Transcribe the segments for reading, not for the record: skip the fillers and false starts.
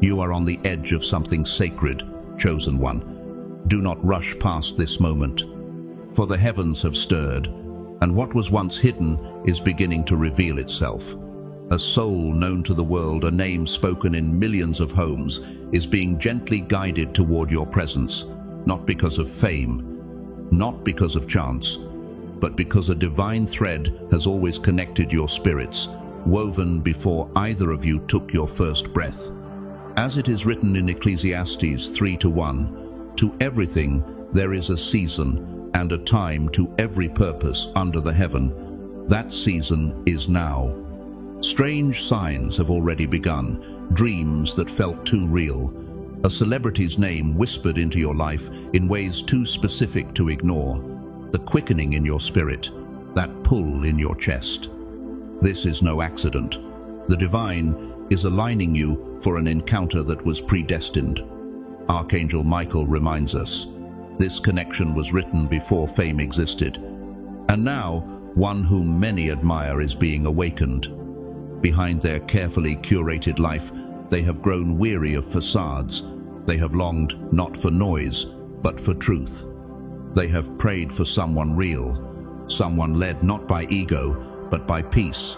You are on the edge of something sacred, chosen one. Do not rush past this moment, for the heavens have stirred, and what was once hidden is beginning to reveal itself. A soul known to the world, a name spoken in millions of homes, is being gently guided toward your presence, not because of fame, not because of chance, but because a divine thread has always connected your spirits, woven before either of you took your first breath. As it is written in Ecclesiastes 3:1, to everything there is a season and a time to every purpose under the heaven. That season is now. Strange signs have already begun, dreams that felt too real, a celebrity's name whispered into your life in ways too specific to ignore, the quickening in your spirit, that pull in your chest. This is no accident. The divine is aligning you for an encounter that was predestined. Archangel Michael reminds us, this connection was written before fame existed. And now, one whom many admire is being awakened. Behind their carefully curated life, they have grown weary of facades. They have longed not for noise, but for truth. They have prayed for someone real, someone led not by ego, but by peace.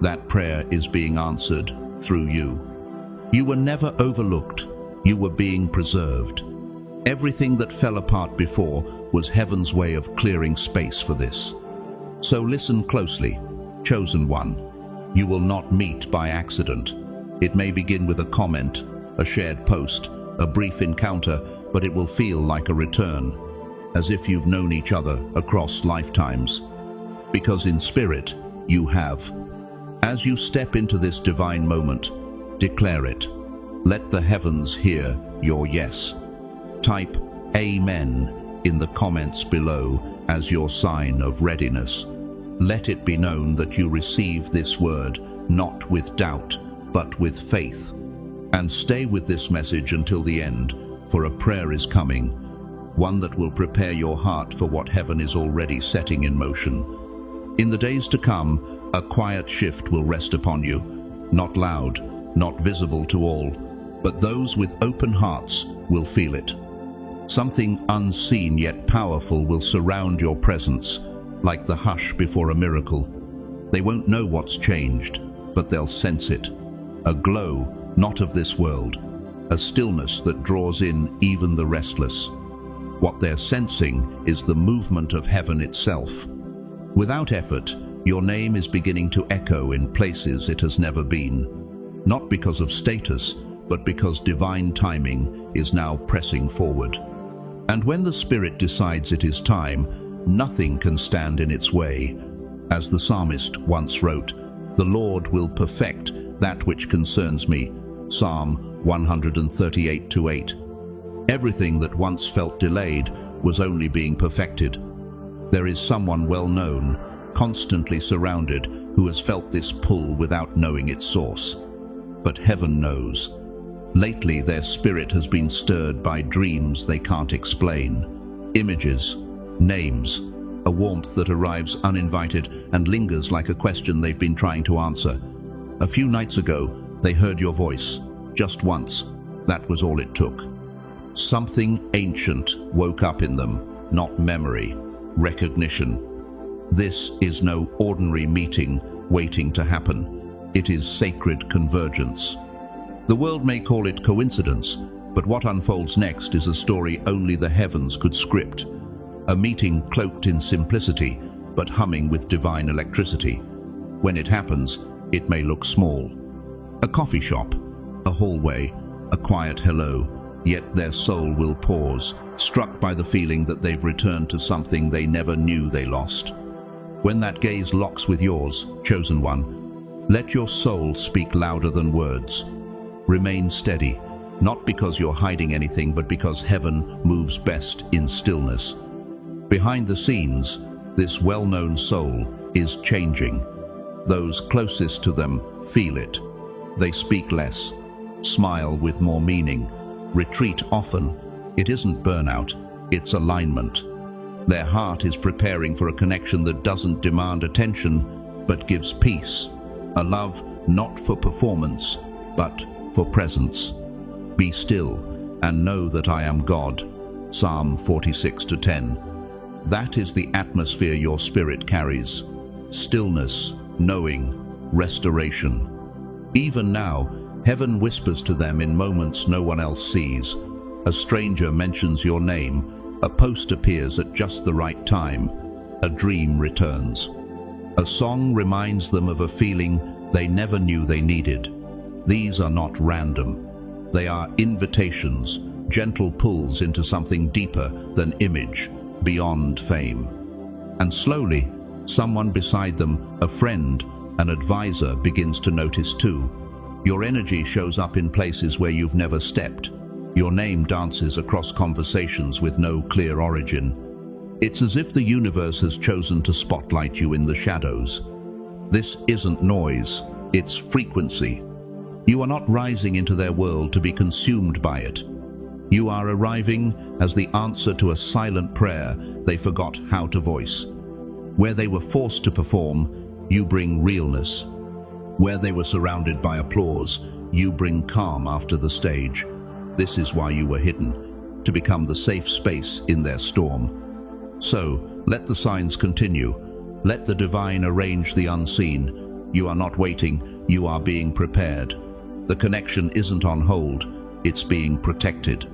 That prayer is being answered through you. You were never overlooked. You were being preserved. Everything that fell apart before was heaven's way of clearing space for this. So listen closely, chosen one. You will not meet by accident. It may begin with a comment, a shared post, a brief encounter, but it will feel like a return, as if you've known each other across lifetimes. Because in spirit, you have. As you step into this divine moment, declare it. Let the heavens hear your yes. Type Amen in the comments below as your sign of readiness. Let it be known that you receive this word, not with doubt, but with faith. And stay with this message until the end, for a prayer is coming, one that will prepare your heart for what heaven is already setting in motion. In the days to come, a quiet shift will rest upon you, not loud, not visible to all, but those with open hearts will feel it. Something unseen yet powerful will surround your presence, like the hush before a miracle. They won't know what's changed, but they'll sense it. A glow, not of this world, a stillness that draws in even the restless. What they're sensing is the movement of heaven itself. Without effort, your name is beginning to echo in places it has never been, not because of status, but because divine timing is now pressing forward. And when the Spirit decides it is time, nothing can stand in its way. As the psalmist once wrote, "The Lord will perfect that which concerns me." Psalm 138:8. Everything that once felt delayed was only being perfected. There is someone well known, constantly surrounded, who has felt this pull without knowing its source. But heaven knows. Lately their spirit has been stirred by dreams they can't explain. Images, names, a warmth that arrives uninvited and lingers like a question they've been trying to answer. A few nights ago, they heard your voice, just once. That was all it took. Something ancient woke up in them, not memory, recognition. This is no ordinary meeting waiting to happen. It is sacred convergence. The world may call it coincidence, but what unfolds next is a story only the heavens could script. A meeting cloaked in simplicity, but humming with divine electricity. When it happens, it may look small. A coffee shop, a hallway, a quiet hello, yet their soul will pause, struck by the feeling that they've returned to something they never knew they lost. When that gaze locks with yours, chosen one, let your soul speak louder than words. Remain steady, not because you're hiding anything, but because heaven moves best in stillness. Behind the scenes, this well-known soul is changing. Those closest to them feel it. They speak less, smile with more meaning, retreat often. It isn't burnout, it's alignment. Their heart is preparing for a connection that doesn't demand attention, but gives peace. A love not for performance, but for presence. Be still and know that I am God. Psalm 46:10. That is the atmosphere your spirit carries. Stillness, knowing, restoration. Even now, heaven whispers to them in moments no one else sees. A stranger mentions your name, a post appears at just the right time, a dream returns. A song reminds them of a feeling they never knew they needed. These are not random. They are invitations, gentle pulls into something deeper than image, beyond fame. And slowly, someone beside them, a friend, an advisor, begins to notice too. Your energy shows up in places where you've never stepped. Your name dances across conversations with no clear origin. It's as if the universe has chosen to spotlight you in the shadows. This isn't noise, it's frequency. You are not rising into their world to be consumed by it. You are arriving as the answer to a silent prayer they forgot how to voice. Where they were forced to perform, you bring realness. Where they were surrounded by applause, you bring calm after the stage. This is why you were hidden, to become the safe space in their storm. So, let the signs continue. Let the divine arrange the unseen. You are not waiting, you are being prepared. The connection isn't on hold, it's being protected.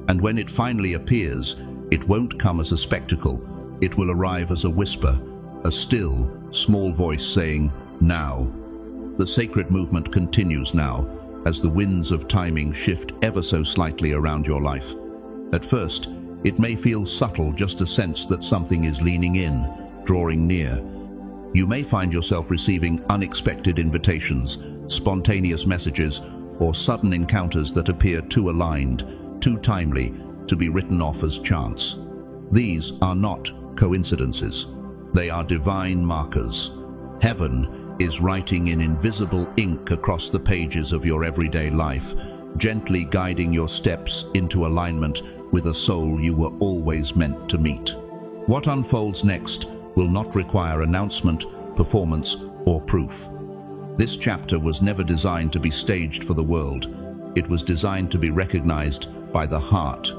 And when it finally appears, it won't come as a spectacle. It will arrive as a whisper, a still, small voice saying, now. The sacred movement continues now, as the winds of timing shift ever so slightly around your life. At first, it may feel subtle, just a sense that something is leaning in, drawing near. You may find yourself receiving unexpected invitations, spontaneous messages, or sudden encounters that appear too aligned, too timely, to be written off as chance. These are not coincidences. They are divine markers. Heaven is writing in invisible ink across the pages of your everyday life, gently guiding your steps into alignment with a soul you were always meant to meet. What unfolds next will not require announcement, performance, or proof. This chapter was never designed to be staged for the world. It was designed to be recognized by the heart.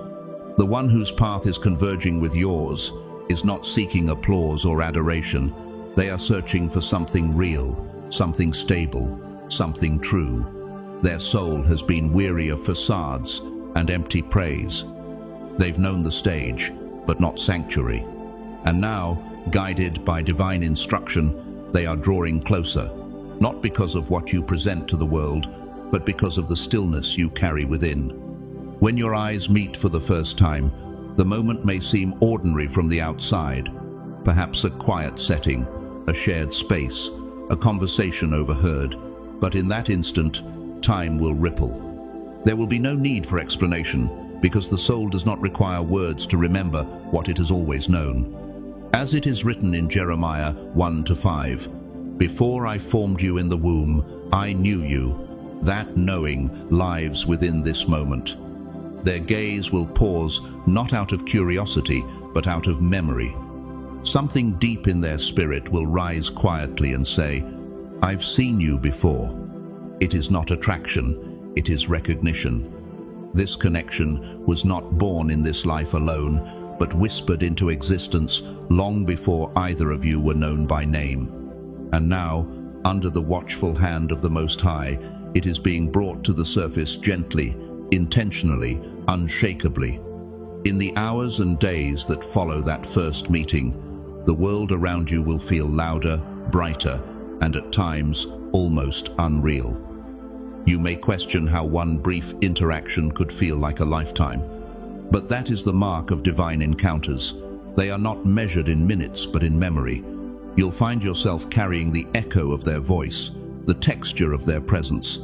The one whose path is converging with yours is not seeking applause or adoration. They are searching for something real, something stable, something true. Their soul has been weary of facades and empty praise. They've known the stage, but not sanctuary. And now, guided by divine instruction, they are drawing closer, not because of what you present to the world, but because of the stillness you carry within. When your eyes meet for the first time, the moment may seem ordinary from the outside, perhaps a quiet setting, a shared space, a conversation overheard, but in that instant, time will ripple. There will be no need for explanation, because the soul does not require words to remember what it has always known. As it is written in Jeremiah 1-5, "Before I formed you in the womb, I knew you." That knowing lives within this moment. Their gaze will pause not out of curiosity, but out of memory. Something deep in their spirit will rise quietly and say, "I've seen you before." It is not attraction, it is recognition. This connection was not born in this life alone, but whispered into existence long before either of you were known by name. And now, under the watchful hand of the Most High, it is being brought to the surface gently, intentionally, unshakably. In the hours and days that follow that first meeting, the world around you will feel louder, brighter, and at times almost unreal. You may question how one brief interaction could feel like a lifetime. But that is the mark of divine encounters. They are not measured in minutes, but in memory. You'll find yourself carrying the echo of their voice, the texture of their presence.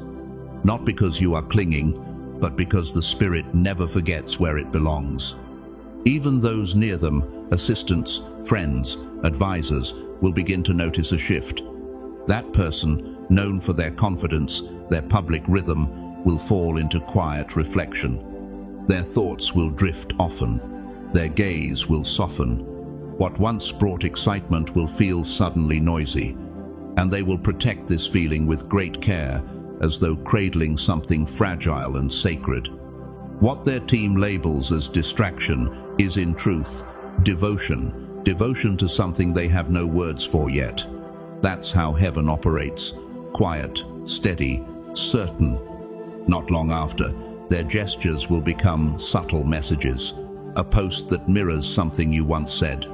Not because you are clinging, but because the spirit never forgets where it belongs. Even those near them, assistants, friends, advisors, will begin to notice a shift. That person, known for their confidence, their public rhythm, will fall into quiet reflection. Their thoughts will drift often. Their gaze will soften. What once brought excitement will feel suddenly noisy. And they will protect this feeling with great care, as though cradling something fragile and sacred. What their team labels as distraction is in truth devotion, devotion to something they have no words for yet. That's how heaven operates, quiet, steady, certain. Not long after, their gestures will become subtle messages, a post that mirrors something you once said,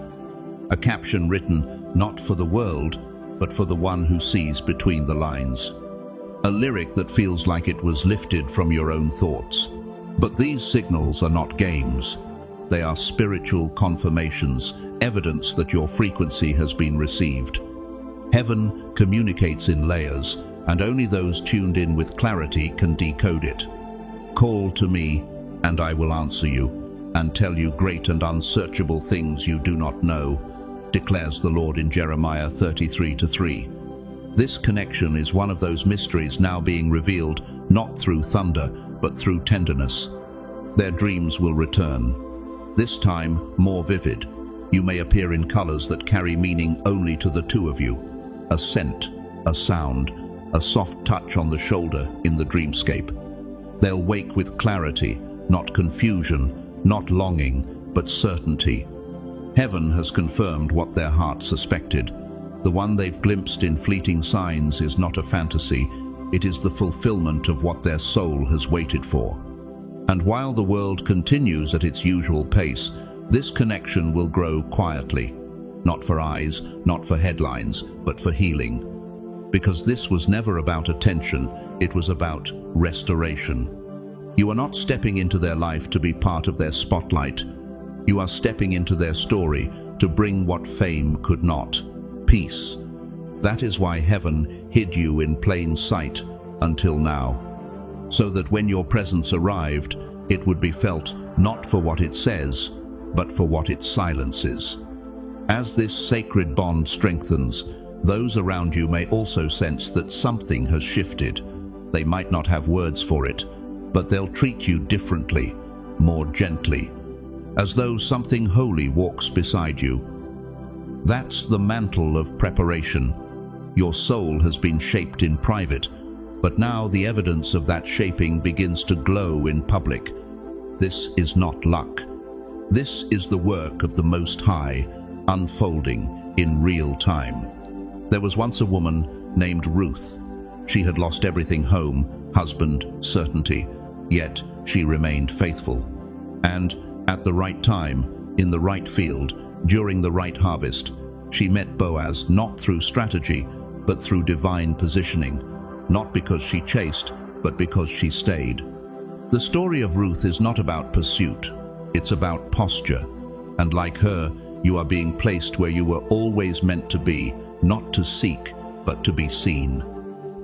a caption written not for the world, but for the one who sees between the lines, a lyric that feels like it was lifted from your own thoughts. But these signals are not games. They are spiritual confirmations, evidence that your frequency has been received. Heaven communicates in layers, and only those tuned in with clarity can decode it. Call to me, and I will answer you, and tell you great and unsearchable things you do not know, declares the Lord in Jeremiah 33:3. This connection is one of those mysteries now being revealed, not through thunder, but through tenderness. Their dreams will return, this time more vivid. You may appear in colors that carry meaning only to the two of you. A scent, a sound, a soft touch on the shoulder in the dreamscape. They'll wake with clarity, not confusion, not longing, but certainty. Heaven has confirmed what their heart suspected. The one they've glimpsed in fleeting signs is not a fantasy. It is the fulfillment of what their soul has waited for. And while the world continues at its usual pace, this connection will grow quietly. Not for eyes, not for headlines, but for healing. Because this was never about attention, it was about restoration. You are not stepping into their life to be part of their spotlight. You are stepping into their story to bring what fame could not: peace. That is why heaven hid you in plain sight until now, so that when your presence arrived, it would be felt not for what it says, but for what it silences. As this sacred bond strengthens, those around you may also sense that something has shifted. They might not have words for it, but they'll treat you differently, more gently, as though something holy walks beside you. That's the mantle of preparation. Your soul has been shaped in private, but now the evidence of that shaping begins to glow in public. This is not luck. This is the work of the Most High, unfolding in real time. There was once a woman named Ruth. She had lost everything: home, husband, certainty. Yet she remained faithful. And at the right time, in the right field, during the right harvest, she met Boaz not through strategy, but through divine positioning. Not because she chased, but because she stayed. The story of Ruth is not about pursuit. It's about posture. And like her, you are being placed where you were always meant to be, not to seek, but to be seen.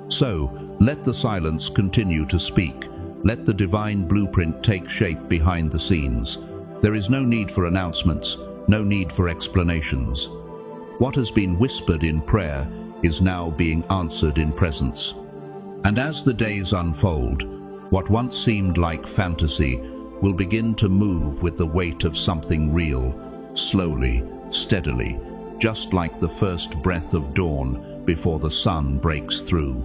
So, let the silence continue to speak. Let the divine blueprint take shape behind the scenes. There is no need for announcements, no need for explanations. What has been whispered in prayer is now being answered in presence. And as the days unfold, what once seemed like fantasy will begin to move with the weight of something real, slowly, steadily, just like the first breath of dawn before the sun breaks through.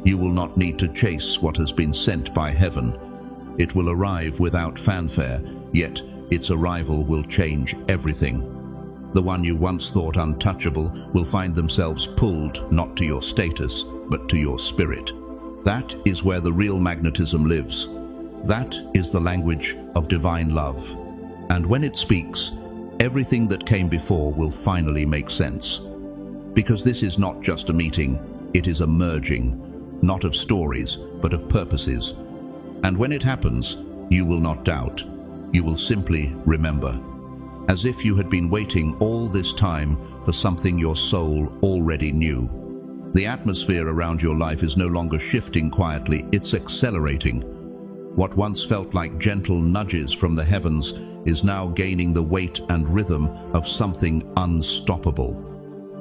You will not need to chase what has been sent by heaven. It will arrive without fanfare, yet its arrival will change everything. The one you once thought untouchable will find themselves pulled not to your status, but to your spirit. That is where the real magnetism lives. That is the language of divine love. And when it speaks, everything that came before will finally make sense. Because this is not just a meeting, it is a merging, not of stories, but of purposes. And when it happens, you will not doubt. You will simply remember. As if you had been waiting all this time for something your soul already knew. The atmosphere around your life is no longer shifting quietly, it's accelerating. What once felt like gentle nudges from the heavens is now gaining the weight and rhythm of something unstoppable.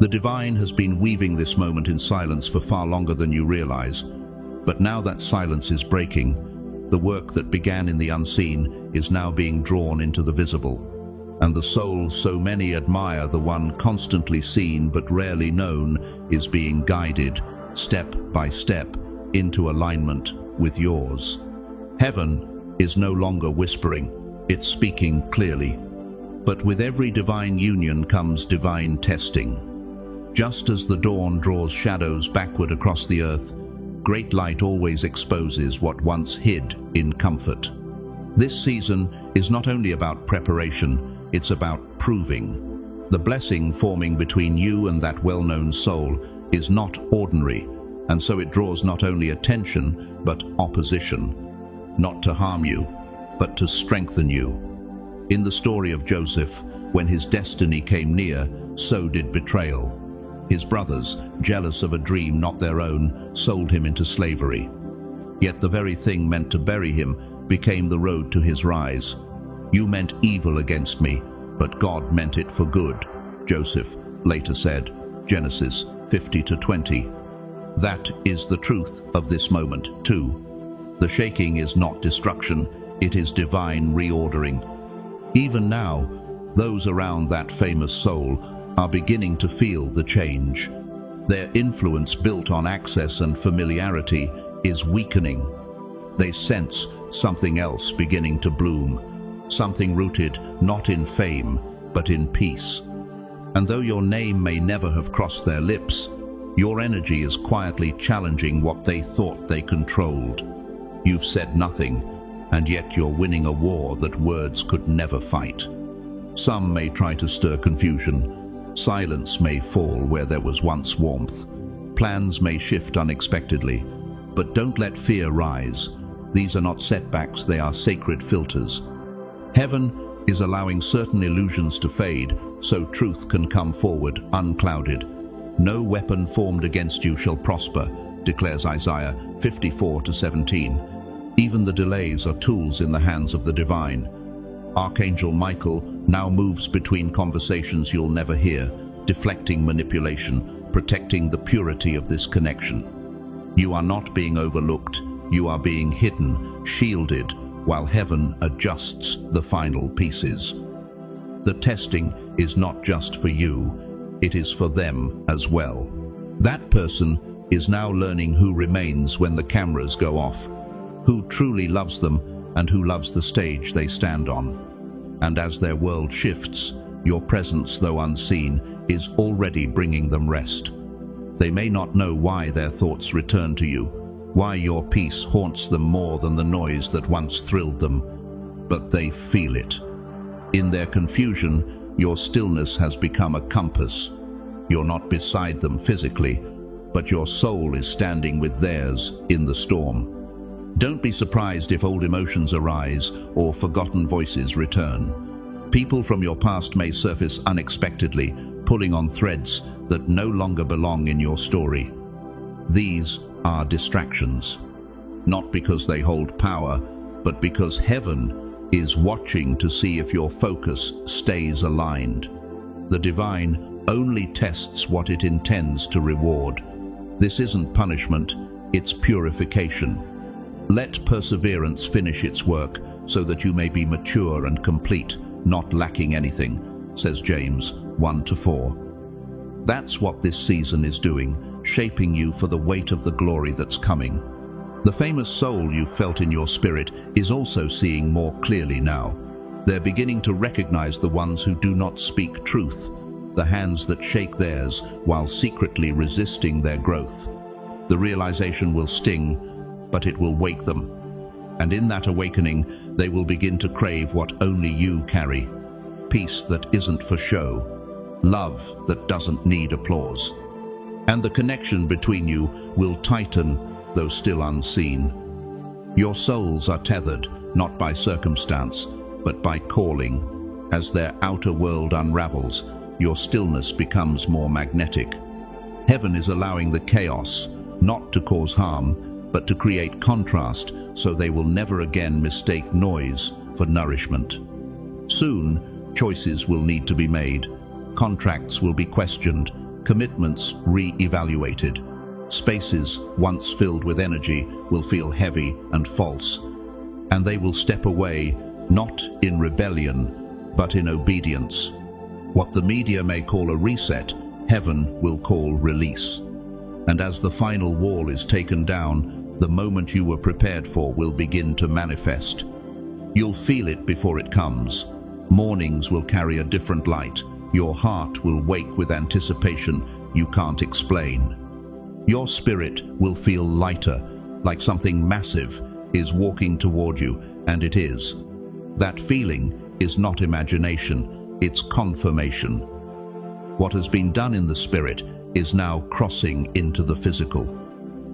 The divine has been weaving this moment in silence for far longer than you realize. But now that silence is breaking, the work that began in the unseen is now being drawn into the visible. And the soul so many admire, the one constantly seen but rarely known, is being guided, step by step, into alignment with yours. Heaven is no longer whispering, it's speaking clearly. But with every divine union comes divine testing. Just as the dawn draws shadows backward across the earth, great light always exposes what once hid in comfort. This season is not only about preparation, it's about proving. The blessing forming between you and that well-known soul is not ordinary, and so it draws not only attention, but opposition. Not to harm you, but to strengthen you. In the story of Joseph, when his destiny came near, so did betrayal. His brothers, jealous of a dream not their own, sold him into slavery. Yet the very thing meant to bury him became the road to his rise. You meant evil against me, but God meant it for good, Joseph later said, Genesis 50-20. That is the truth of this moment, too. The shaking is not destruction, it is divine reordering. Even now, those around that famous soul are beginning to feel the change. Their influence, built on access and familiarity, is weakening. They sense something else beginning to bloom, something rooted not in fame, but in peace. And though your name may never have crossed their lips, your energy is quietly challenging what they thought they controlled. You've said nothing, and yet you're winning a war that words could never fight. Some may try to stir confusion. Silence may fall where there was once warmth. Plans may shift unexpectedly. But don't let fear rise. These are not setbacks, they are sacred filters. Heaven is allowing certain illusions to fade, so truth can come forward unclouded. No weapon formed against you shall prosper, declares Isaiah 54-17. Even the delays are tools in the hands of the divine. Archangel Michael now moves between conversations you'll never hear, deflecting manipulation, protecting the purity of this connection. You are not being overlooked, you are being hidden, shielded, while heaven adjusts the final pieces. The testing is not just for you, it is for them as well. That person is now learning who remains when the cameras go off, who truly loves them and who loves the stage they stand on. And as their world shifts, your presence, though unseen, is already bringing them rest. They may not know why their thoughts return to you, why your peace haunts them more than the noise that once thrilled them, but they feel it. In their confusion, your stillness has become a compass. You're not beside them physically, but your soul is standing with theirs in the storm. Don't be surprised if old emotions arise or forgotten voices return. People from your past may surface unexpectedly, pulling on threads that no longer belong in your story. These are distractions, not because they hold power, but because heaven is watching to see if your focus stays aligned. The divine only tests what it intends to reward. This isn't punishment, it's purification. Let perseverance finish its work so that you may be mature and complete, not lacking anything, says James 1-4. That's what this season is doing, shaping you for the weight of the glory that's coming. The famous soul you felt in your spirit is also seeing more clearly now. They're beginning to recognize the ones who do not speak truth, the hands that shake theirs while secretly resisting their growth. The realization will sting, but it will wake them. And in that awakening, they will begin to crave what only you carry. Peace that isn't for show. Love that doesn't need applause. And the connection between you will tighten, though still unseen. Your souls are tethered, not by circumstance, but by calling. As their outer world unravels, your stillness becomes more magnetic. Heaven is allowing the chaos, not to cause harm, but to create contrast, so they will never again mistake noise for nourishment. Soon, choices will need to be made. Contracts will be questioned, commitments re-evaluated. Spaces once filled with energy will feel heavy and false, and they will step away, not in rebellion, but in obedience. What the media may call a reset, heaven will call release. And as the final wall is taken down, the moment you were prepared for will begin to manifest. You'll feel it before it comes. Mornings will carry a different light. Your heart will wake with anticipation you can't explain. Your spirit will feel lighter, like something massive is walking toward you, and it is. That feeling is not imagination, it's confirmation. What has been done in the spirit is now crossing into the physical.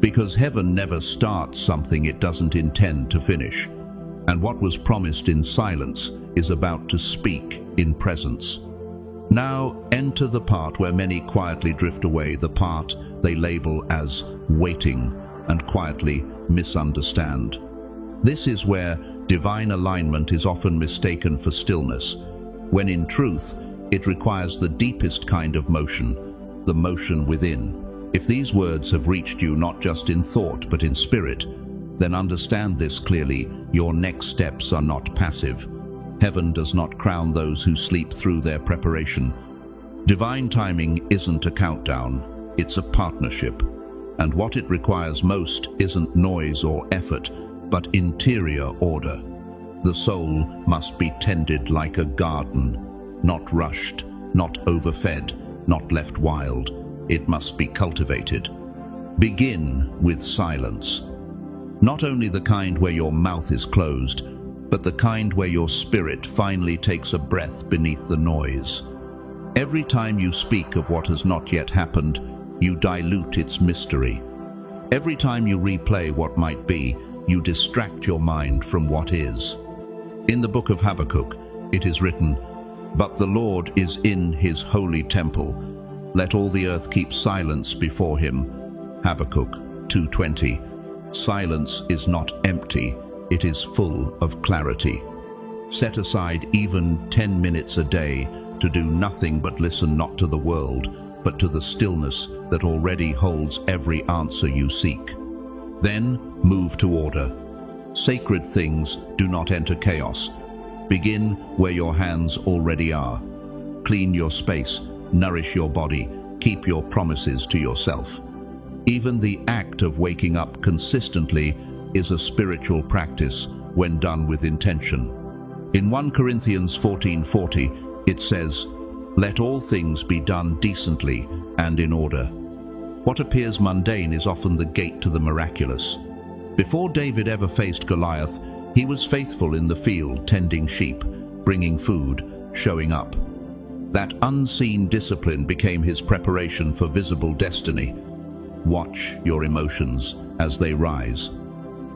Because heaven never starts something it doesn't intend to finish. And what was promised in silence is about to speak in presence. Now enter the part where many quietly drift away, the part they label as waiting and quietly misunderstand. This is where divine alignment is often mistaken for stillness, when in truth it requires the deepest kind of motion, the motion within. If these words have reached you not just in thought but in spirit, then understand this clearly: your next steps are not passive. Heaven does not crown those who sleep through their preparation. Divine timing isn't a countdown, it's a partnership. And what it requires most isn't noise or effort, but interior order. The soul must be tended like a garden, not rushed, not overfed, not left wild. It must be cultivated. Begin with silence. Not only the kind where your mouth is closed, but the kind where your spirit finally takes a breath beneath the noise. Every time you speak of what has not yet happened, you dilute its mystery. Every time you replay what might be, you distract your mind from what is. In the book of Habakkuk, it is written, "But the Lord is in his holy temple. Let all the earth keep silence before him." Habakkuk 2:20. Silence is not empty, it is full of clarity. Set aside even 10 minutes a day to do nothing but listen, not to the world, but to the stillness that already holds every answer you seek. Then move to order. Sacred things do not enter chaos. Begin where your hands already are. Clean your space, nourish your body, keep your promises to yourself. Even the act of waking up consistently is a spiritual practice when done with intention. In 1 Corinthians 14:40, it says, "Let all things be done decently and in order." What appears mundane is often the gate to the miraculous. Before David ever faced Goliath, he was faithful in the field, tending sheep, bringing food, showing up. That unseen discipline became his preparation for visible destiny. Watch your emotions as they rise.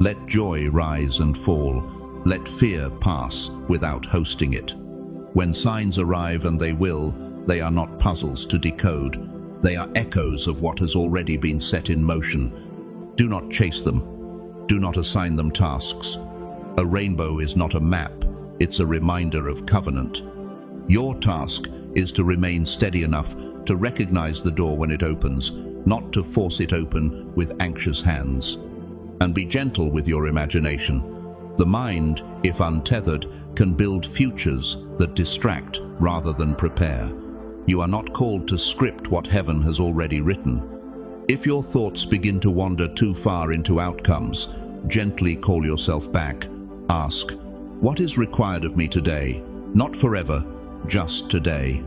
Let joy rise and fall. Let fear pass without hosting it. When signs arrive, and they will, they are not puzzles to decode. They are echoes of what has already been set in motion. Do not chase them. Do not assign them tasks. A rainbow is not a map, it's a reminder of covenant. Your task is to remain steady enough to recognize the door when it opens, not to force it open with anxious hands. And be gentle with your imagination. The mind, if untethered, can build futures that distract rather than prepare. You are not called to script what heaven has already written. If your thoughts begin to wander too far into outcomes, gently call yourself back. Ask, what is required of me today? Not forever, just today.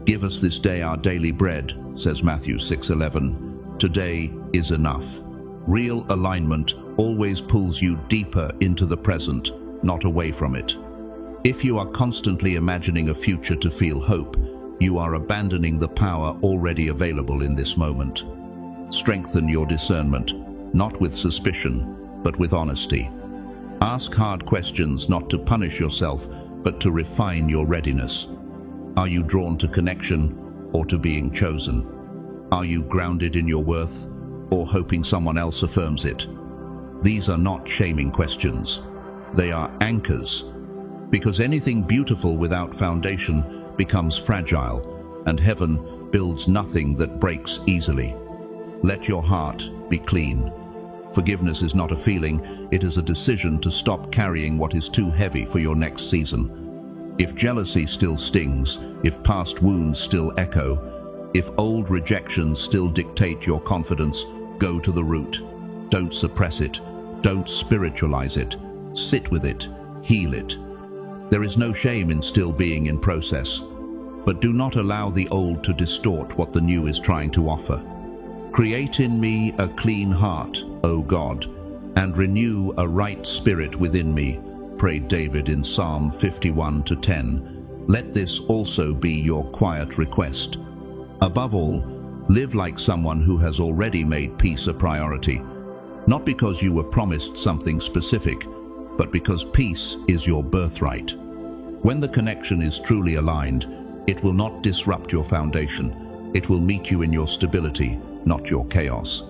Give us this day our daily bread, says Matthew 6:11. Today is enough. Real alignment always pulls you deeper into the present, not away from it. If you are constantly imagining a future to feel hope, you are abandoning the power already available in this moment. Strengthen your discernment, not with suspicion, but with honesty. Ask hard questions not to punish yourself, but to refine your readiness. Are you drawn to connection or to being chosen? Are you grounded in your worth or hoping someone else affirms it? These are not shaming questions. They are anchors, because anything beautiful without foundation becomes fragile, and heaven builds nothing that breaks easily. Let your heart be clean. Forgiveness is not a feeling, it is a decision to stop carrying what is too heavy for your next season. If jealousy still stings, if past wounds still echo, if old rejections still dictate your confidence, go to the root. Don't suppress it. Don't spiritualize it. Sit with it. Heal it. There is no shame in still being in process, but do not allow the old to distort what the new is trying to offer. Create in me a clean heart, O God, and renew a right spirit within me, prayed David in Psalm 51:10. Let this also be your quiet request. Above all, live like someone who has already made peace a priority, not because you were promised something specific, but because peace is your birthright. When the connection is truly aligned, it will not disrupt your foundation. It will meet you in your stability, not your chaos.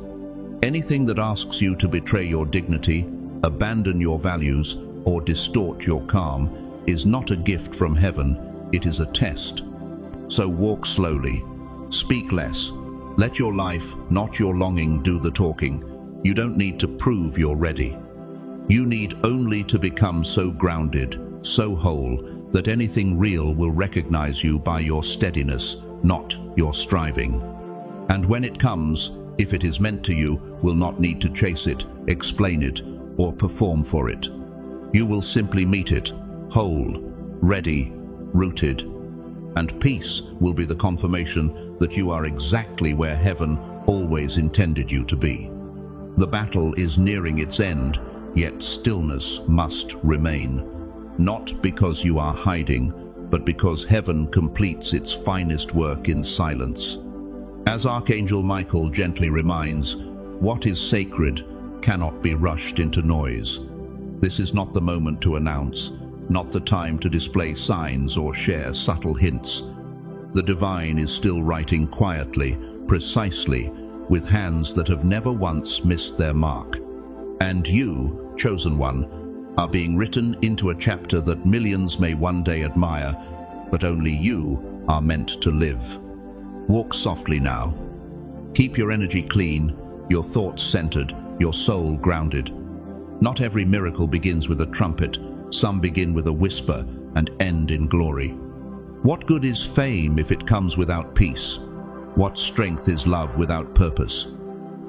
Anything that asks you to betray your dignity, abandon your values, or distort your calm is not a gift from heaven, it is a test. So walk slowly, speak less. Let your life, not your longing, do the talking. You don't need to prove you're ready. You need only to become so grounded, so whole, that anything real will recognize you by your steadiness, not your striving. And when it comes, if it is meant to you, will not need to chase it, explain it, or perform for it. You will simply meet it, whole, ready, rooted, and peace will be the confirmation that you are exactly where heaven always intended you to be. The battle is nearing its end, yet stillness must remain, not because you are hiding, but because heaven completes its finest work in silence. As Archangel Michael gently reminds, what is sacred cannot be rushed into noise. This is not the moment to announce, not the time to display signs or share subtle hints. The divine is still writing quietly, precisely, with hands that have never once missed their mark. And you, chosen one, are being written into a chapter that millions may one day admire, but only you are meant to live. Walk softly now. Keep your energy clean, your thoughts centered, your soul grounded. Not every miracle begins with a trumpet. Some begin with a whisper and end in glory. What good is fame if it comes without peace? What strength is love without purpose?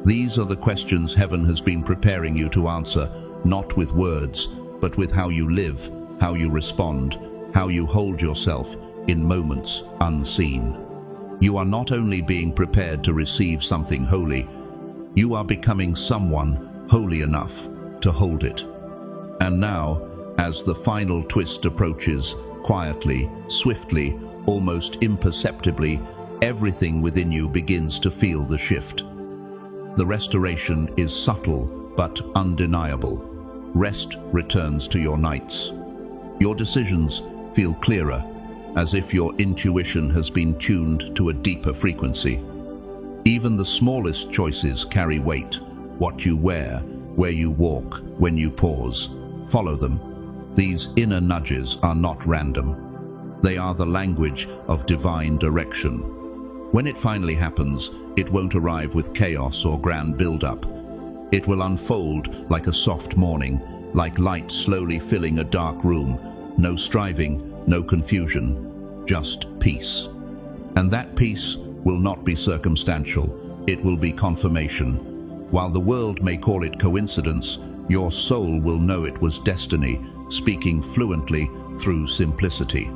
These are the questions heaven has been preparing you to answer, not with words, but with how you live, how you respond, how you hold yourself in moments unseen. You are not only being prepared to receive something holy, you are becoming someone holy enough to hold it. And now, as the final twist approaches, quietly, swiftly, almost imperceptibly, everything within you begins to feel the shift. The restoration is subtle but undeniable. Rest returns to your nights. Your decisions feel clearer, as if your intuition has been tuned to a deeper frequency. Even the smallest choices carry weight. What you wear, where you walk, when you pause. Follow them. These inner nudges are not random. They are the language of divine direction. When it finally happens, it won't arrive with chaos or grand build-up. It will unfold like a soft morning, like light slowly filling a dark room. No striving, no confusion, just peace. And that peace will not be circumstantial, it will be confirmation. While the world may call it coincidence, your soul will know it was destiny, speaking fluently through simplicity.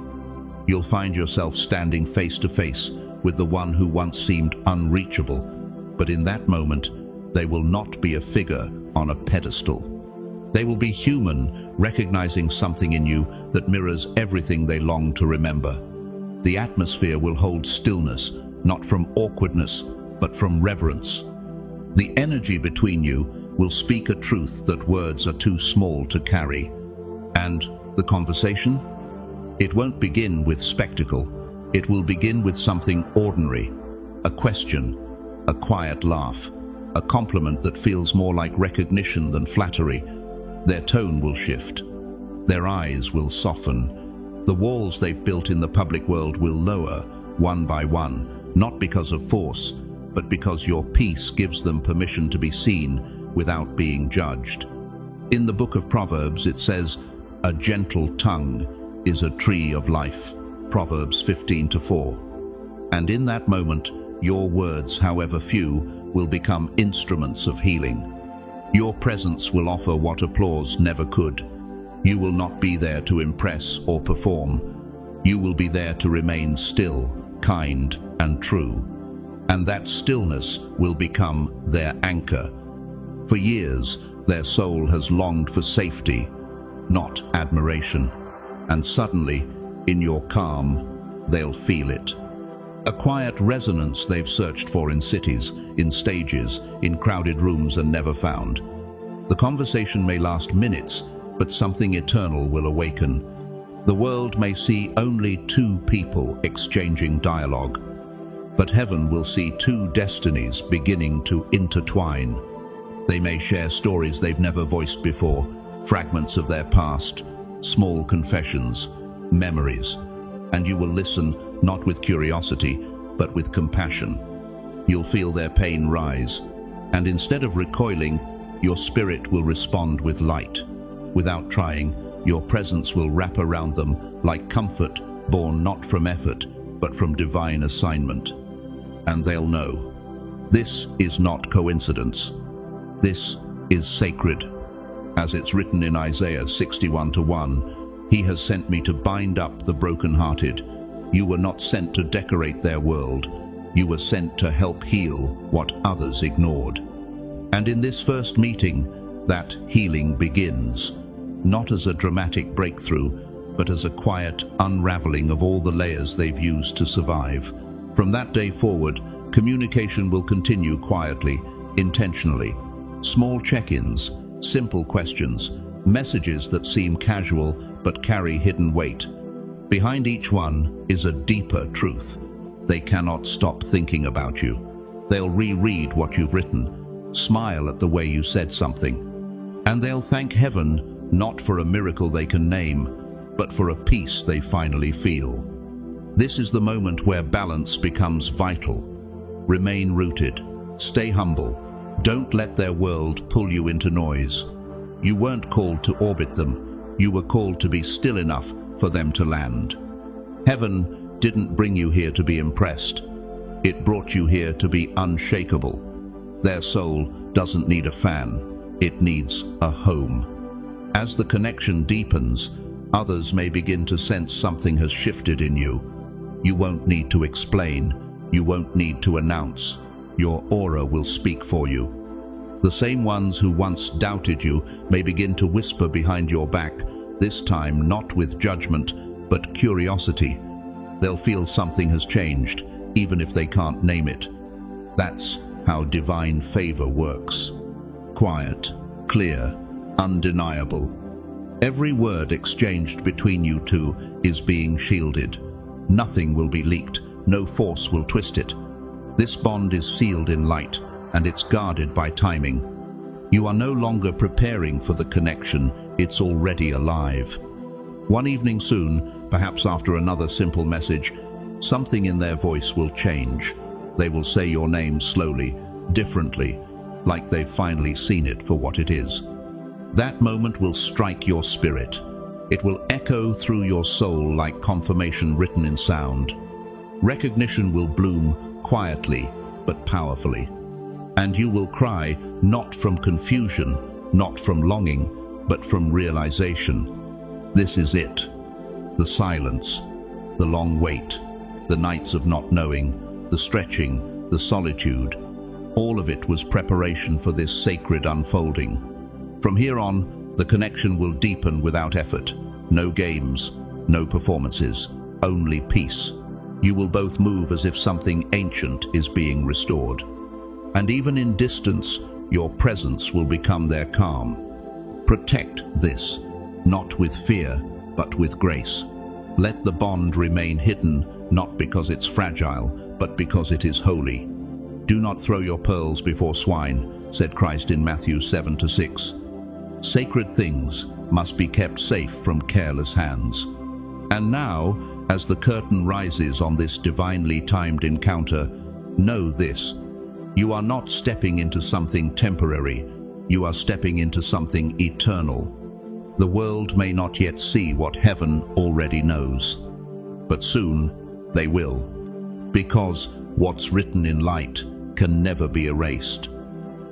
You'll find yourself standing face to face with the one who once seemed unreachable, but in that moment, they will not be a figure on a pedestal. They will be human, recognizing something in you that mirrors everything they long to remember. The atmosphere will hold stillness, not from awkwardness, but from reverence. The energy between you will speak a truth that words are too small to carry. And the conversation? It won't begin with spectacle. It will begin with something ordinary. A question, a quiet laugh, a compliment that feels more like recognition than flattery. Their tone will shift. Their eyes will soften. The walls they've built in the public world will lower, one by one, not because of force, but because your peace gives them permission to be seen without being judged. In the book of Proverbs it says, "A gentle tongue is a tree of life." Proverbs 15:4. And in that moment, your words, however few, will become instruments of healing. Your presence will offer what applause never could. You will not be there to impress or perform. You will be there to remain still, kind, and true. And that stillness will become their anchor. For years, their soul has longed for safety, not admiration. And suddenly, in your calm, they'll feel it. A quiet resonance they've searched for in cities, in stages, in crowded rooms and never found. The conversation may last minutes, but something eternal will awaken. The world may see only two people exchanging dialogue, but heaven will see two destinies beginning to intertwine. They may share stories they've never voiced before, fragments of their past, small confessions, memories, and you will listen not with curiosity, but with compassion. You'll feel their pain rise, and instead of recoiling, your spirit will respond with light. Without trying, your presence will wrap around them like comfort born not from effort, but from divine assignment. And they'll know, this is not coincidence. This is sacred. As it's written in Isaiah 61:1, He has sent me to bind up the brokenhearted. You were not sent to decorate their world. You were sent to help heal what others ignored. And in this first meeting, that healing begins, not as a dramatic breakthrough, but as a quiet unraveling of all the layers they've used to survive. From that day forward, communication will continue quietly, intentionally. Small check-ins, simple questions, messages that seem casual but carry hidden weight. Behind each one is a deeper truth. They cannot stop thinking about you. They'll reread what you've written, smile at the way you said something, and they'll thank heaven not for a miracle they can name, but for a peace they finally feel. This is the moment where balance becomes vital. Remain rooted, stay humble, don't let their world pull you into noise. You weren't called to orbit them, you were called to be still enough for them to land. Heaven didn't bring you here to be impressed, it brought you here to be unshakable. Their soul doesn't need a fan, it needs a home. As the connection deepens, others may begin to sense something has shifted in you. You won't need to explain, you won't need to announce. Your aura will speak for you. The same ones who once doubted you may begin to whisper behind your back, this time not with judgment, but curiosity. They'll feel something has changed, even if they can't name it. That's how divine favor works. Quiet, clear, undeniable. Every word exchanged between you two is being shielded. Nothing will be leaked, no force will twist it. This bond is sealed in light, and it's guarded by timing. You are no longer preparing for the connection, it's already alive. One evening soon, perhaps after another simple message, something in their voice will change. They will say your name slowly, differently, like they've finally seen it for what it is. That moment will strike your spirit. It will echo through your soul like confirmation written in sound. Recognition will bloom quietly but powerfully. And you will cry not from confusion, not from longing, but from realization. This is it. The silence, the long wait, the nights of not knowing, the stretching, the solitude, all of it was preparation for this sacred unfolding. From here on, the connection will deepen without effort. No games, no performances, only peace. You will both move as if something ancient is being restored. And even in distance, your presence will become their calm. Protect this, not with fear, but with grace. Let the bond remain hidden, not because it's fragile, but because it is holy. Do not throw your pearls before swine, said Christ in Matthew 7-6. Sacred things must be kept safe from careless hands. And now, as the curtain rises on this divinely timed encounter, know this. You are not stepping into something temporary. You are stepping into something eternal. The world may not yet see what heaven already knows. But soon they will. Because what's written in light can never be erased.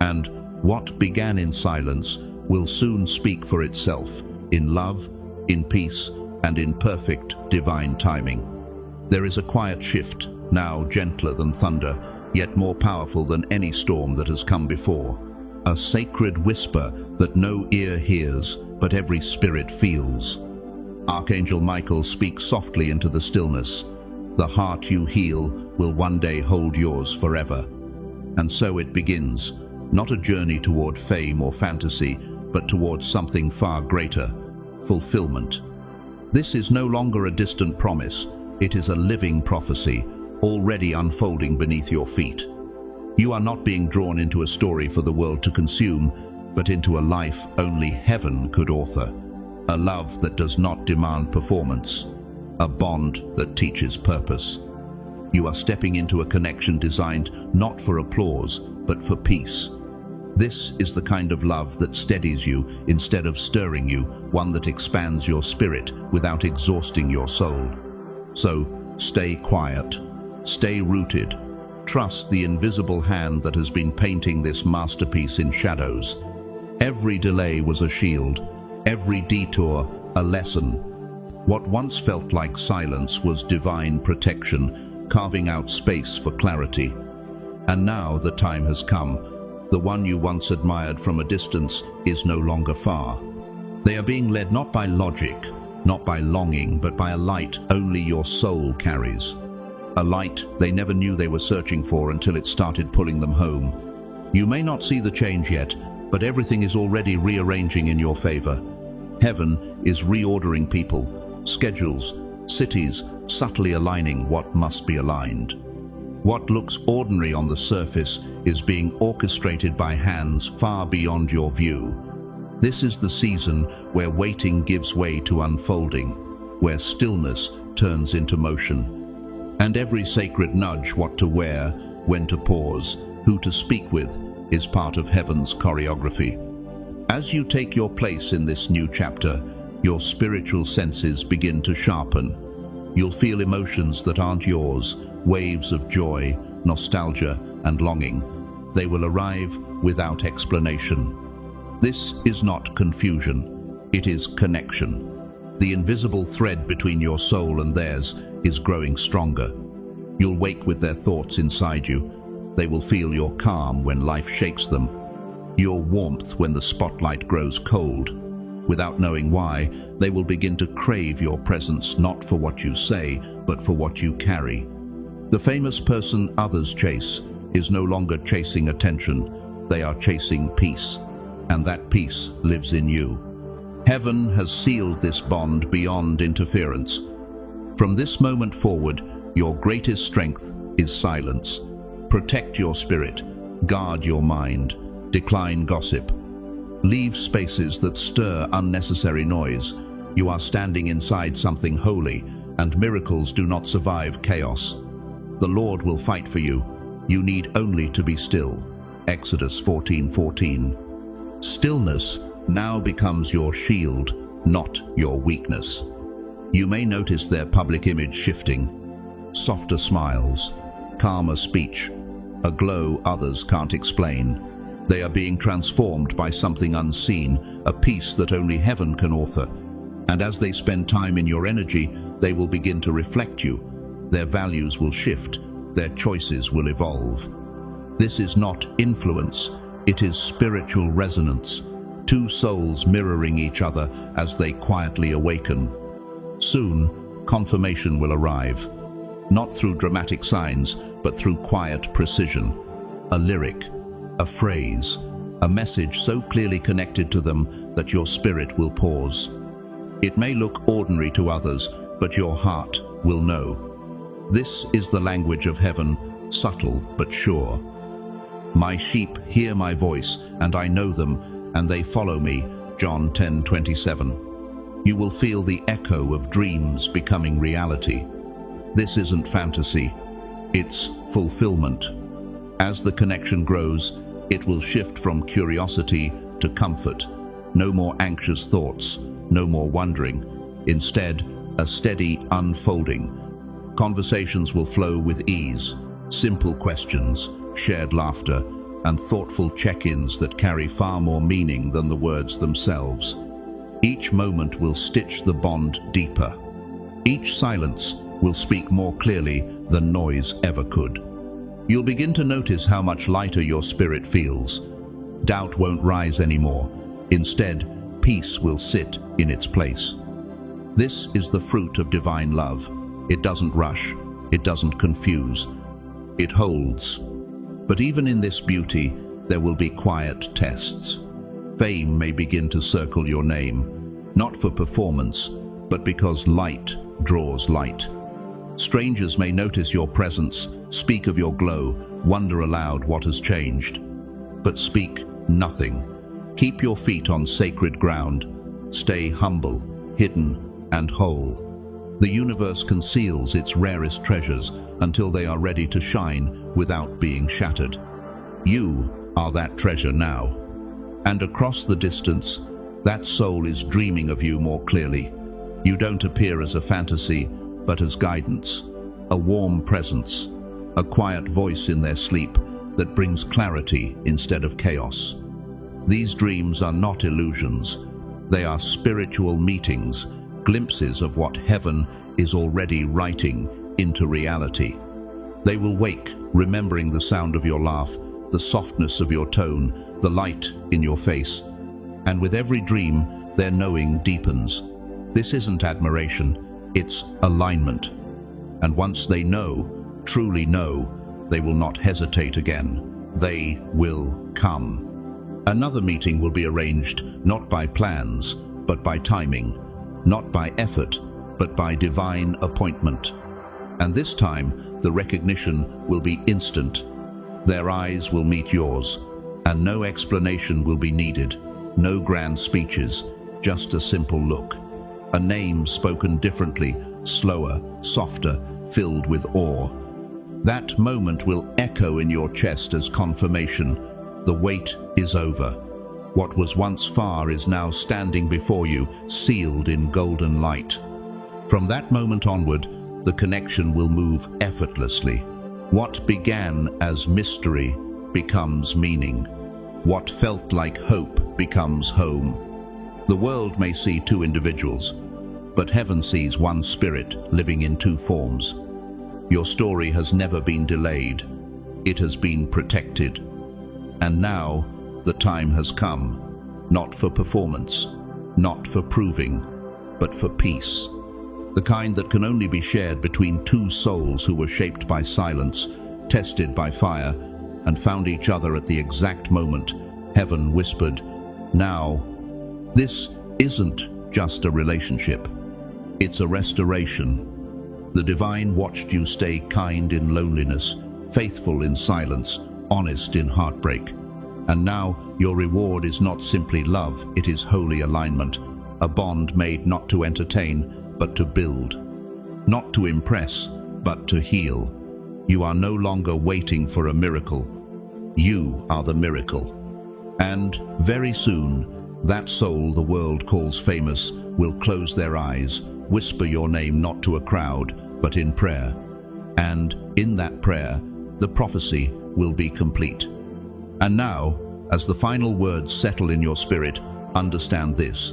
And What began in silence will soon speak for itself, in love, in peace, and in perfect divine timing. There is a quiet shift, now gentler than thunder, yet more powerful than any storm that has come before. A sacred whisper that no ear hears, but every spirit feels. Archangel Michael speaks softly into the stillness. The heart you heal will one day hold yours forever. And so it begins, not a journey toward fame or fantasy, but towards something far greater, fulfillment. This is no longer a distant promise, it is a living prophecy, already unfolding beneath your feet. You are not being drawn into a story for the world to consume, but into a life only heaven could author. A love that does not demand performance, a bond that teaches purpose. You are stepping into a connection designed not for applause, but for peace. This is the kind of love that steadies you instead of stirring you, one that expands your spirit without exhausting your soul. So, stay quiet, stay rooted, trust the invisible hand that has been painting this masterpiece in shadows. Every delay was a shield, every detour a lesson. What once felt like silence was divine protection, carving out space for clarity. And now the time has come. The one you once admired from a distance is no longer far. They are being led not by logic, not by longing, but by a light only your soul carries. A light they never knew they were searching for until it started pulling them home. You may not see the change yet, but everything is already rearranging in your favor. Heaven is reordering people, schedules, cities, subtly aligning what must be aligned. What looks ordinary on the surface is being orchestrated by hands far beyond your view. This is the season where waiting gives way to unfolding, where stillness turns into motion. And every sacred nudge, what to wear, when to pause, who to speak with, is part of heaven's choreography. As you take your place in this new chapter, your spiritual senses begin to sharpen. You'll feel emotions that aren't yours, waves of joy, nostalgia, and longing. They will arrive without explanation. This is not confusion, it is connection. The invisible thread between your soul and theirs is growing stronger. You'll wake with their thoughts inside you. They will feel your calm when life shakes them, your warmth when the spotlight grows cold. Without knowing why, they will begin to crave your presence, not for what you say, but for what you carry. The famous person others chase is no longer chasing attention, they are chasing peace, and that peace lives in you. Heaven has sealed this bond beyond interference. From this moment forward, your greatest strength is silence. Protect your spirit, guard your mind, decline gossip. Leave spaces that stir unnecessary noise. You are standing inside something holy, and miracles do not survive chaos. The Lord will fight for you. You need only to be still. Exodus 14:14. Stillness now becomes your shield, not your weakness. You may notice their public image shifting. Softer smiles, calmer speech, a glow others can't explain. They are being transformed by something unseen, a peace that only heaven can author. And as they spend time in your energy, they will begin to reflect you. Their values will shift, their choices will evolve. This is not influence, it is spiritual resonance. Two souls mirroring each other as they quietly awaken. Soon, confirmation will arrive. Not through dramatic signs, but through quiet precision. A lyric, a phrase, a message so clearly connected to them that your spirit will pause. It may look ordinary to others, but your heart will know. This is the language of heaven, subtle but sure. My sheep hear my voice, and I know them, and they follow me. John 10:27. You will feel the echo of dreams becoming reality. This isn't fantasy, it's fulfillment. As the connection grows, it will shift from curiosity to comfort. No more anxious thoughts, no more wondering. Instead, a steady unfolding. Conversations will flow with ease, simple questions, shared laughter, and thoughtful check-ins that carry far more meaning than the words themselves. Each moment will stitch the bond deeper. Each silence will speak more clearly than noise ever could. You'll begin to notice how much lighter your spirit feels. Doubt won't rise anymore. Instead, peace will sit in its place. This is the fruit of divine love. It doesn't rush. It doesn't confuse. It holds. But even in this beauty, there will be quiet tests. Fame may begin to circle your name, not for performance, but because light draws light. Strangers may notice your presence, speak of your glow, wonder aloud what has changed. But speak nothing. Keep your feet on sacred ground. Stay humble, hidden, and whole. The universe conceals its rarest treasures until they are ready to shine without being shattered. You are that treasure now. And across the distance, that soul is dreaming of you more clearly. You don't appear as a fantasy, but as guidance, a warm presence, a quiet voice in their sleep that brings clarity instead of chaos. These dreams are not illusions. They are spiritual meetings, glimpses of what heaven is already writing into reality. They will wake, remembering the sound of your laugh, the softness of your tone, the light in your face. And with every dream, their knowing deepens. This isn't admiration, it's alignment. And once they know, truly know, they will not hesitate again. They will come. Another meeting will be arranged not by plans, but by timing, not by effort, but by divine appointment. And this time, the recognition will be instant. Their eyes will meet yours, and no explanation will be needed, no grand speeches, just a simple look. A name spoken differently, slower, softer, filled with awe. That moment will echo in your chest as confirmation. The wait is over. What was once far is now standing before you, sealed in golden light. From that moment onward, the connection will move effortlessly. What began as mystery becomes meaning. What felt like hope becomes home. The world may see two individuals, but heaven sees one spirit living in two forms. Your story has never been delayed. It has been protected. And now, the time has come, not for performance, not for proving, but for peace. The kind that can only be shared between two souls who were shaped by silence, tested by fire, and found each other at the exact moment heaven whispered, "Now." This isn't just a relationship. It's a restoration. The divine watched you stay kind in loneliness, faithful in silence, honest in heartbreak. And now your reward is not simply love, it is holy alignment, a bond made not to entertain, but to build. Not to impress, but to heal. You are no longer waiting for a miracle. You are the miracle. And very soon, that soul the world calls famous will close their eyes, whisper your name not to a crowd, but in prayer. And in that prayer, the prophecy will be complete. And now, as the final words settle in your spirit, understand this.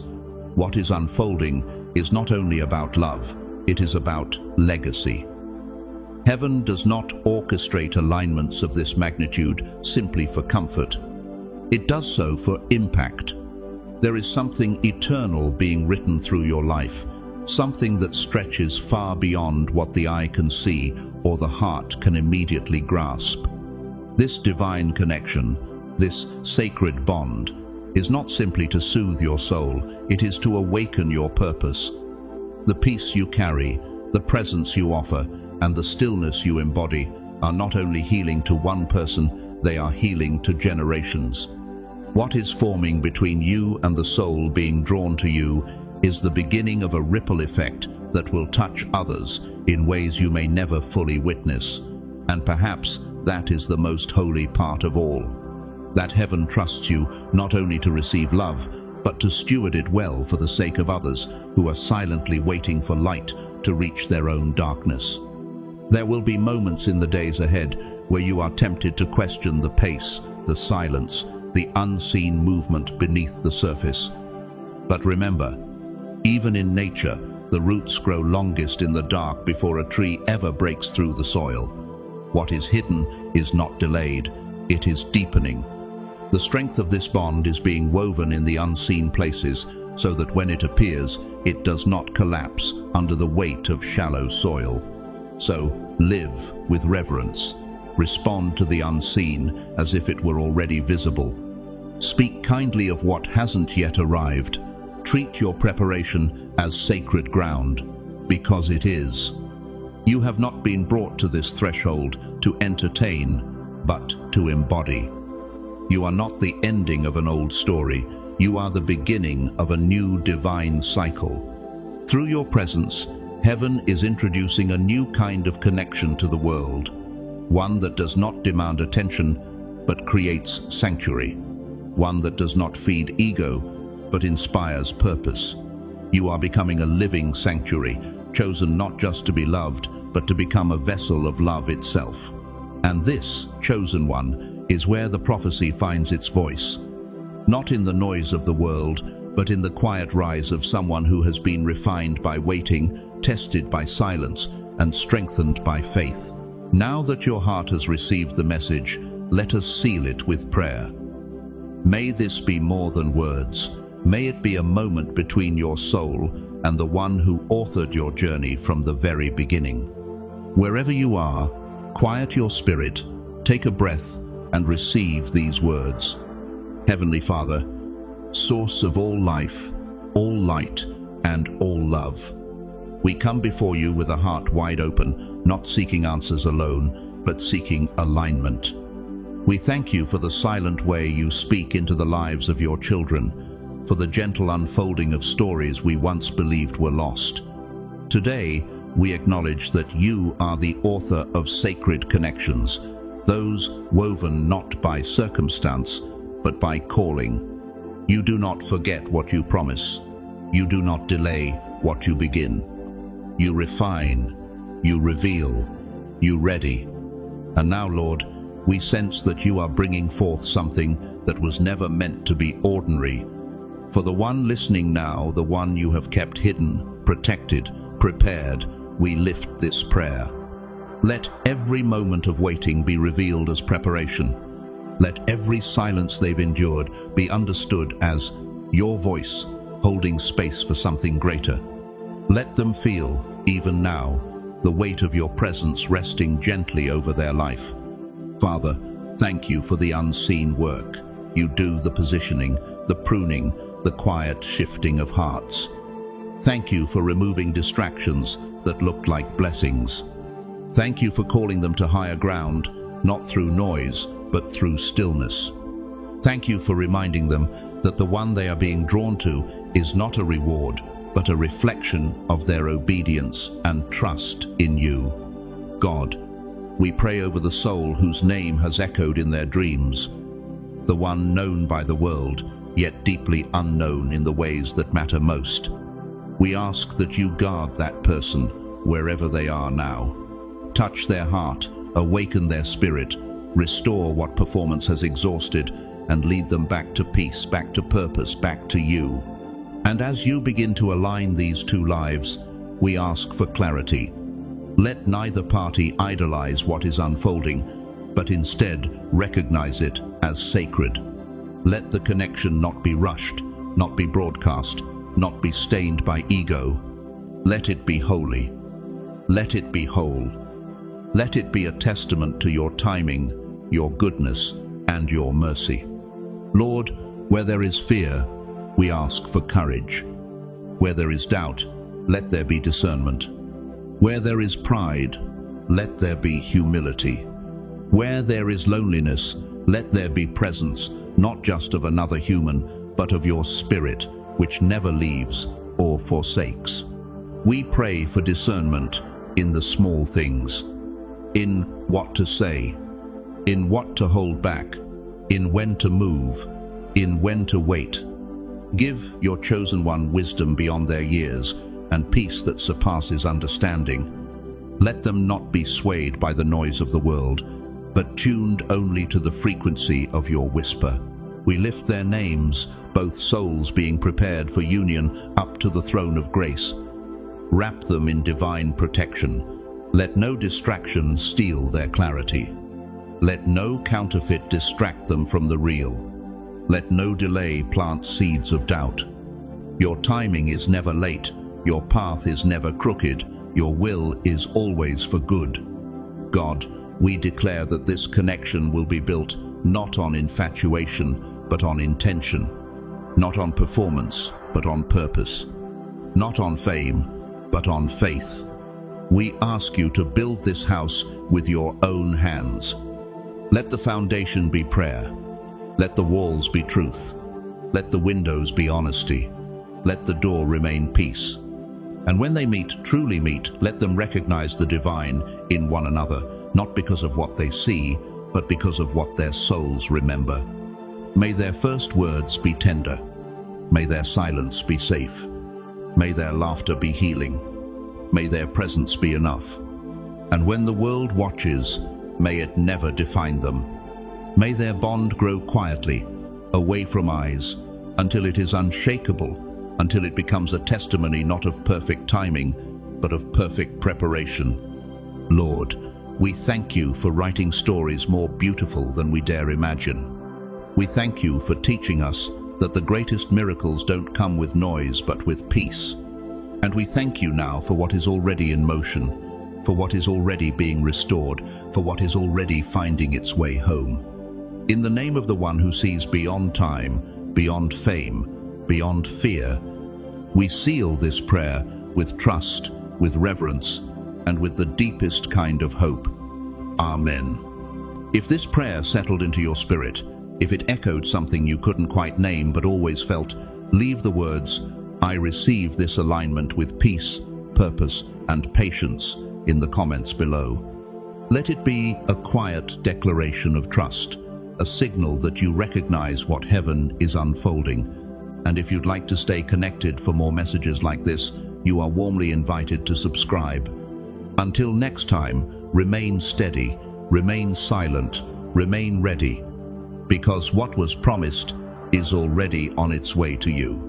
What is unfolding is not only about love, it is about legacy. Heaven does not orchestrate alignments of this magnitude simply for comfort. It does so for impact. There is something eternal being written through your life, something that stretches far beyond what the eye can see or the heart can immediately grasp. This divine connection, this sacred bond, is not simply to soothe your soul, it is to awaken your purpose. The peace you carry, the presence you offer, and the stillness you embody are not only healing to one person, they are healing to generations. What is forming between you and the soul being drawn to you is the beginning of a ripple effect that will touch others in ways you may never fully witness. And perhaps that is the most holy part of all. That heaven trusts you not only to receive love, but to steward it well for the sake of others who are silently waiting for light to reach their own darkness. There will be moments in the days ahead where you are tempted to question the pace, the silence, the unseen movement beneath the surface. But remember, even in nature, the roots grow longest in the dark before a tree ever breaks through the soil. What is hidden is not delayed, it is deepening. The strength of this bond is being woven in the unseen places, so that when it appears, it does not collapse under the weight of shallow soil. So, live with reverence. Respond to the unseen as if it were already visible. Speak kindly of what hasn't yet arrived. Treat your preparation as sacred ground, because it is. You have not been brought to this threshold to entertain, but to embody. You are not the ending of an old story. You are the beginning of a new divine cycle. Through your presence, heaven is introducing a new kind of connection to the world, one that does not demand attention, but creates sanctuary, one that does not feed ego, but inspires purpose. You are becoming a living sanctuary, chosen not just to be loved, but to become a vessel of love itself. And this, chosen one, is where the prophecy finds its voice. Not in the noise of the world, but in the quiet rise of someone who has been refined by waiting, tested by silence, and strengthened by faith. Now that your heart has received the message, let us seal it with prayer. May this be more than words. May it be a moment between your soul and the one who authored your journey from the very beginning. Wherever you are, quiet your spirit, take a breath, and receive these words. Heavenly Father, source of all life, all light, and all love, we come before you with a heart wide open, not seeking answers alone, but seeking alignment. We thank you for the silent way you speak into the lives of your children, for the gentle unfolding of stories we once believed were lost. Today, we acknowledge that you are the author of sacred connections, those woven not by circumstance, but by calling. You do not forget what you promise. You do not delay what you begin. You refine, you reveal, you ready. And now, Lord, we sense that you are bringing forth something that was never meant to be ordinary. For the one listening now, the one you have kept hidden, protected, prepared, we lift this prayer. Let every moment of waiting be revealed as preparation. Let every silence they've endured be understood as your voice holding space for something greater. Let them feel, even now, the weight of your presence resting gently over their life. Father, thank you for the unseen work. You do the positioning, the pruning, the quiet shifting of hearts. Thank you for removing distractions that looked like blessings. Thank you for calling them to higher ground, not through noise, but through stillness. Thank you for reminding them that the one they are being drawn to is not a reward, but a reflection of their obedience and trust in you. God, we pray over the soul whose name has echoed in their dreams, the one known by the world, yet deeply unknown in the ways that matter most. We ask that you guard that person wherever they are now. Touch their heart, awaken their spirit, restore what performance has exhausted, and lead them back to peace, back to purpose, back to you. And as you begin to align these two lives, we ask for clarity. Let neither party idolize what is unfolding, but instead recognize it as sacred. Let the connection not be rushed, not be broadcast, not be stained by ego. Let it be holy. Let it be whole. Let it be a testament to your timing, your goodness, and your mercy. Lord, where there is fear, we ask for courage. Where there is doubt, let there be discernment. Where there is pride, let there be humility. Where there is loneliness, let there be presence, not just of another human, but of your spirit, which never leaves or forsakes. We pray for discernment in the small things, in what to say, in what to hold back, in when to move, in when to wait. Give your chosen one wisdom beyond their years and peace that surpasses understanding. Let them not be swayed by the noise of the world, but tuned only to the frequency of your whisper. We lift their names, both souls being prepared for union, up to the throne of grace. Wrap them in divine protection. Let no distraction steal their clarity. Let no counterfeit distract them from the real. Let no delay plant seeds of doubt. Your timing is never late. Your path is never crooked. Your will is always for good. God, we declare that this connection will be built not on infatuation, but on intention. Not on performance, but on purpose. Not on fame, but on faith. We ask you to build this house with your own hands. Let the foundation be prayer. Let the walls be truth. Let the windows be honesty. Let the door remain peace. And when they meet, truly meet, let them recognize the divine in one another, not because of what they see, but because of what their souls remember. May their first words be tender. May their silence be safe. May their laughter be healing. May their presence be enough. And when the world watches, may it never define them. May their bond grow quietly, away from eyes, until it is unshakable, until it becomes a testimony not of perfect timing, but of perfect preparation. Lord, we thank you for writing stories more beautiful than we dare imagine. We thank you for teaching us that the greatest miracles don't come with noise but with peace. And we thank you now for what is already in motion, for what is already being restored, for what is already finding its way home. In the name of the one who sees beyond time, beyond fame, beyond fear, we seal this prayer with trust, with reverence, and with the deepest kind of hope. Amen. If this prayer settled into your spirit, if it echoed something you couldn't quite name but always felt, leave the words, "I receive this alignment with peace, purpose, and patience" in the comments below. Let it be a quiet declaration of trust, a signal that you recognize what heaven is unfolding. And if you'd like to stay connected for more messages like this, you are warmly invited to subscribe. Until next time, remain steady, remain silent, remain ready, because what was promised is already on its way to you.